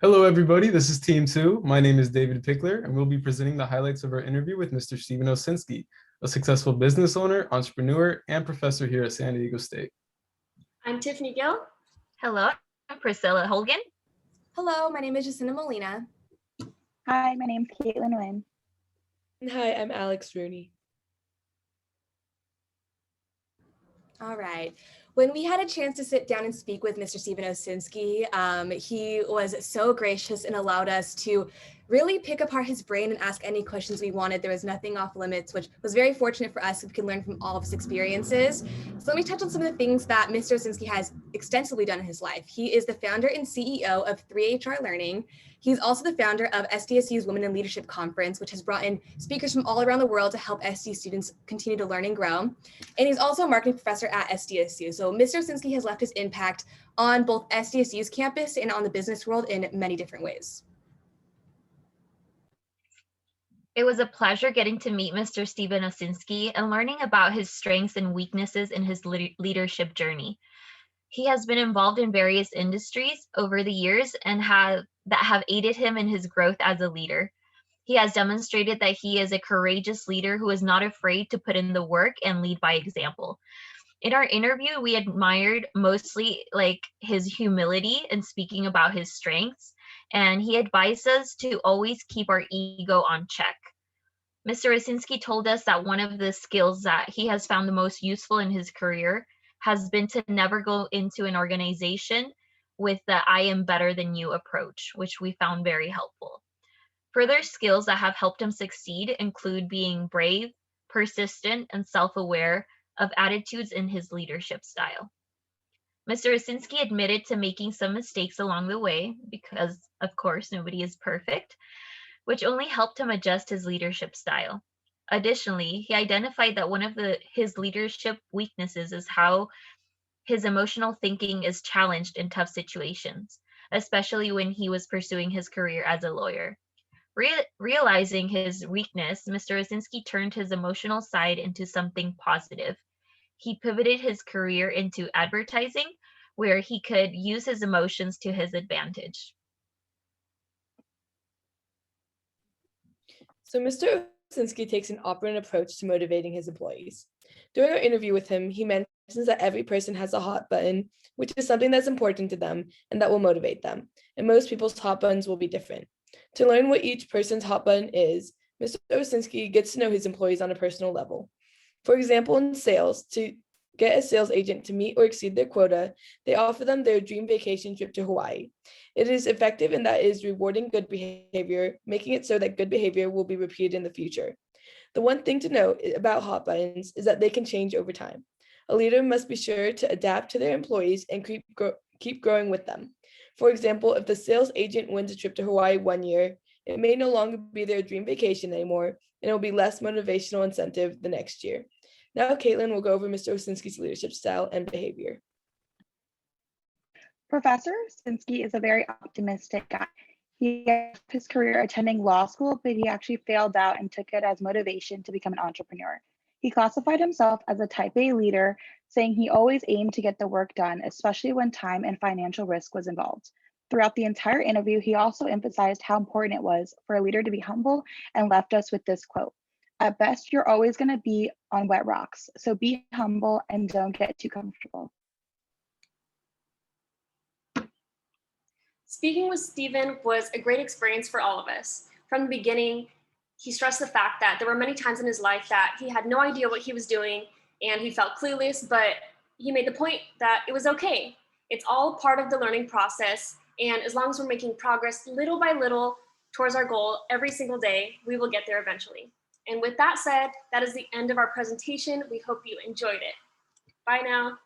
Hello, everybody. This is Team 2. My name is David Pickler, and we'll be presenting the highlights of our interview with Mr. Steven Osinski, a successful business owner, entrepreneur, and professor here at San Diego State. I'm Tiffany Gill. Hello, I'm Priscilla Holgan. Hello, my name is Jacinta Molina. Hi, my name's Caitlin Nguyen. And hi, I'm Alex Rooney. All right. When we had a chance to sit down and speak with Mr. Steven Osinski, he was so gracious and allowed us to really pick apart his brain and ask any questions we wanted. There was nothing off limits, which was very fortunate for us. We could learn from all of his experiences. So let me touch on some of the things that Mr. Osinski has extensively done in his life. He is the founder and CEO of 3HR Learning. He's also the founder of SDSU's Women in Leadership Conference, which has brought in speakers from all around the world to help SD students continue to learn and grow. And he's also a marketing professor at SDSU. So Mr. Osinski has left his impact on both SDSU's campus and on the business world in many different ways. It was a pleasure getting to meet Mr. Steven Osinski and learning about his strengths and weaknesses in his leadership journey. He has been involved in various industries over the years and have aided him in his growth as a leader. He has demonstrated that he is a courageous leader who is not afraid to put in the work and lead by example. In our interview, we admired mostly his humility in speaking about his strengths, and he advised us to always keep our ego on check. Mr. Osinski told us that one of the skills that he has found the most useful in his career has been to never go into an organization with the I am better than you approach, which we found very helpful. Further skills that have helped him succeed include being brave, persistent, and self-aware of attitudes in his leadership style. Mr. Osinski admitted to making some mistakes along the way because, of course, nobody is perfect, which only helped him adjust his leadership style. Additionally, he identified that one of his leadership weaknesses is how his emotional thinking is challenged in tough situations, especially when he was pursuing his career as a lawyer. Realizing his weakness, Mr. Osinski turned his emotional side into something positive. He pivoted his career into advertising, where he could use his emotions to his advantage. So Mr. Osinski takes an operant approach to motivating his employees. During our interview with him, he mentions that every person has a hot button, which is something that's important to them and that will motivate them. And most people's hot buttons will be different. To learn what each person's hot button is, Mr. Osinski gets to know his employees on a personal level. For example, in sales, to get a sales agent to meet or exceed their quota, they offer them their dream vacation trip to Hawaii. It is effective in that it is rewarding good behavior, making it so that good behavior will be repeated in the future. The one thing to note about hot buttons is that they can change over time. A leader must be sure to adapt to their employees and keep growing with them. For example, if the sales agent wins a trip to Hawaii one year, it may no longer be their dream vacation anymore, and it will be less motivational incentive the next year. Now, Caitlin will go over Mr. Osinski's leadership style and behavior. Professor Osinski is a very optimistic guy. He had his career attending law school, but he actually failed out and took it as motivation to become an entrepreneur. He classified himself as a type A leader, saying he always aimed to get the work done, especially when time and financial risk was involved. Throughout the entire interview, he also emphasized how important it was for a leader to be humble and left us with this quote: "At best, you're always going to be on wet rocks, so be humble and don't get too comfortable." Speaking with Steven was a great experience for all of us. From the beginning, he stressed the fact that there were many times in his life that he had no idea what he was doing and he felt clueless, but he made the point that it was okay. It's all part of the learning process, and as long as we're making progress little by little towards our goal every single day, we will get there eventually. And with that said, that is the end of our presentation. We hope you enjoyed it. Bye now.